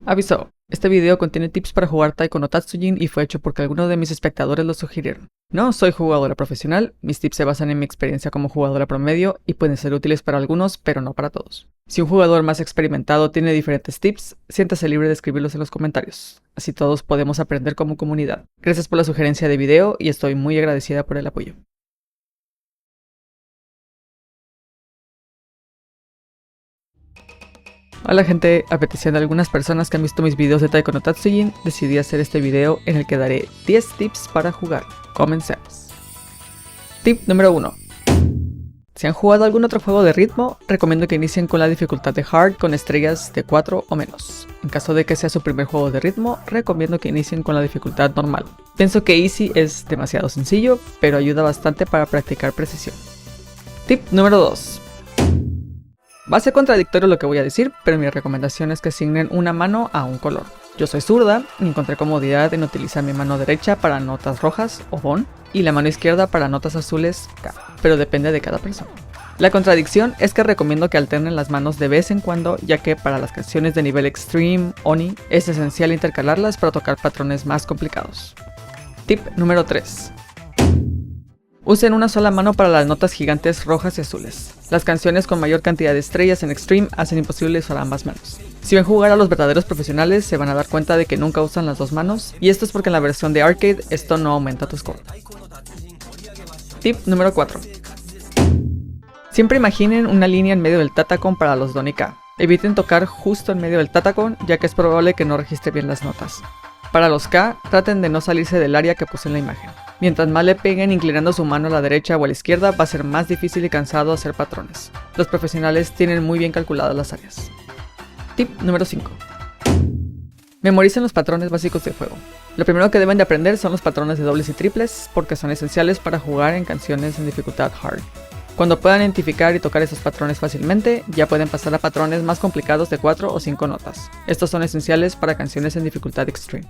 Aviso, este video contiene tips para jugar Taiko no Tatsujin y fue hecho porque algunos de mis espectadores lo sugirieron. No soy jugadora profesional, mis tips se basan en mi experiencia como jugadora promedio y pueden ser útiles para algunos, pero no para todos. Si un jugador más experimentado tiene diferentes tips, siéntase libre de escribirlos en los comentarios. Así todos podemos aprender como comunidad. Gracias por la sugerencia de video y estoy muy agradecida por el apoyo. Hola gente, a petición de algunas personas que han visto mis videos de Taiko no Tatsujin, decidí hacer este video en el que daré 10 tips para jugar. Comencemos. Tip número 1. Si han jugado algún otro juego de ritmo, recomiendo que inicien con la dificultad de Hard con estrellas de 4 o menos. En caso de que sea su primer juego de ritmo, recomiendo que inicien con la dificultad normal. Pienso que Easy es demasiado sencillo, pero ayuda bastante para practicar precisión. Tip número 2. Va a ser contradictorio lo que voy a decir, pero mi recomendación es que asignen una mano a un color. Yo soy zurda y encontré comodidad en utilizar mi mano derecha para notas rojas o Bon y la mano izquierda para notas azules K, pero depende de cada persona. La contradicción es que recomiendo que alternen las manos de vez en cuando, ya que para las canciones de nivel Extreme, Oni, es esencial intercalarlas para tocar patrones más complicados. Tip número 3. Usen una sola mano para las notas gigantes rojas y azules. Las canciones con mayor cantidad de estrellas en Extreme hacen imposible usar ambas manos. Si ven jugar a los verdaderos profesionales, se van a dar cuenta de que nunca usan las dos manos, y esto es porque en la versión de arcade esto no aumenta tu score. Tip número 4. Siempre imaginen una línea en medio del Tatacon para los Don y K. Eviten tocar justo en medio del Tatacon, ya que es probable que no registre bien las notas. Para los K, traten de no salirse del área que puse en la imagen. Mientras más le peguen inclinando su mano a la derecha o a la izquierda, va a ser más difícil y cansado hacer patrones. Los profesionales tienen muy bien calculadas las áreas. Tip número 5. Memoricen los patrones básicos del juego. Lo primero que deben de aprender son los patrones de dobles y triples, porque son esenciales para jugar en canciones en dificultad hard. Cuando puedan identificar y tocar esos patrones fácilmente, ya pueden pasar a patrones más complicados de 4 o 5 notas. Estos son esenciales para canciones en dificultad extreme.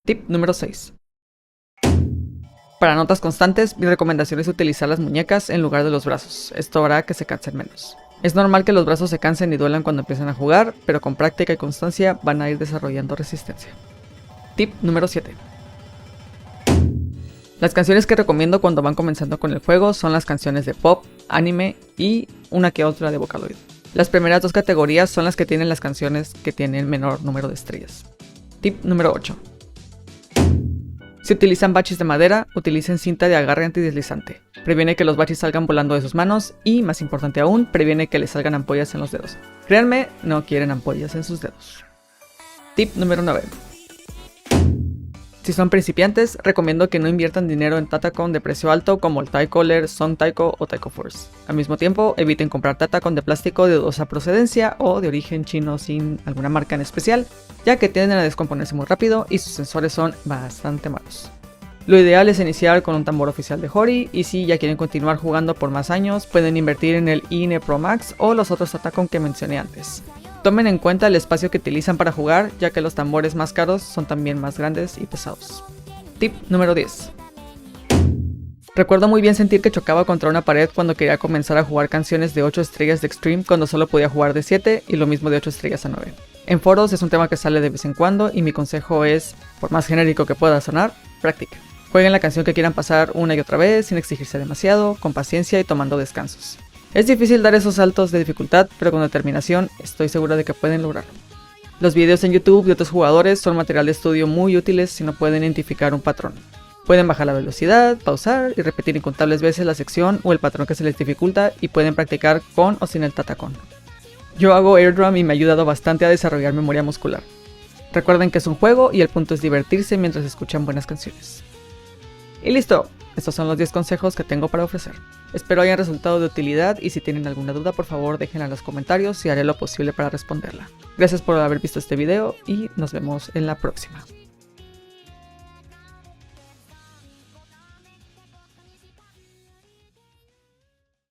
Tip número 6. Para notas constantes, mi recomendación es utilizar las muñecas en lugar de los brazos. Esto hará que se cansen menos. Es normal que los brazos se cansen y duelan cuando empiezan a jugar, pero con práctica y constancia van a ir desarrollando resistencia. Tip número 7. Las canciones que recomiendo cuando van comenzando con el juego son las canciones de pop, anime y una que otra de Vocaloid. Las primeras dos categorías son las que tienen las canciones que tienen menor número de estrellas. Tip número 8. Si utilizan baches de madera, utilicen cinta de agarre antideslizante. Previene que los baches salgan volando de sus manos y, más importante aún, previene que les salgan ampollas en los dedos. Créanme, no quieren ampollas en sus dedos. Tip número 9. Si son principiantes, recomiendo que no inviertan dinero en Tatacon de precio alto como el Tycoler, Song Taiko o Taiko Force. Al mismo tiempo, eviten comprar Tatacon de plástico de dudosa procedencia o de origen chino sin alguna marca en especial, ya que tienden a descomponerse muy rápido y sus sensores son bastante malos. Lo ideal es iniciar con un tambor oficial de Hori, y si ya quieren continuar jugando por más años, pueden invertir en el INE Pro Max o los otros Tatacon que mencioné antes. Tomen en cuenta el espacio que utilizan para jugar, ya que los tambores más caros son también más grandes y pesados. Tip número 10. Recuerdo muy bien sentir que chocaba contra una pared cuando quería comenzar a jugar canciones de 8 estrellas de Extreme cuando solo podía jugar de 7 y lo mismo de 8 estrellas a 9. En foros es un tema que sale de vez en cuando y mi consejo es, por más genérico que pueda sonar, practiquen. Jueguen la canción que quieran pasar una y otra vez sin exigirse demasiado, con paciencia y tomando descansos. Es difícil dar esos saltos de dificultad, pero con determinación estoy segura de que pueden lograrlo. Los videos en YouTube de otros jugadores son material de estudio muy útiles si no pueden identificar un patrón. Pueden bajar la velocidad, pausar y repetir incontables veces la sección o el patrón que se les dificulta y pueden practicar con o sin el Tatacon. Yo hago air drum y me ha ayudado bastante a desarrollar memoria muscular. Recuerden que es un juego y el punto es divertirse mientras escuchan buenas canciones. Y listo. Estos son los 10 consejos que tengo para ofrecer. Espero hayan resultado de utilidad y si tienen alguna duda por favor déjenla en los comentarios y haré lo posible para responderla. Gracias por haber visto este video y nos vemos en la próxima.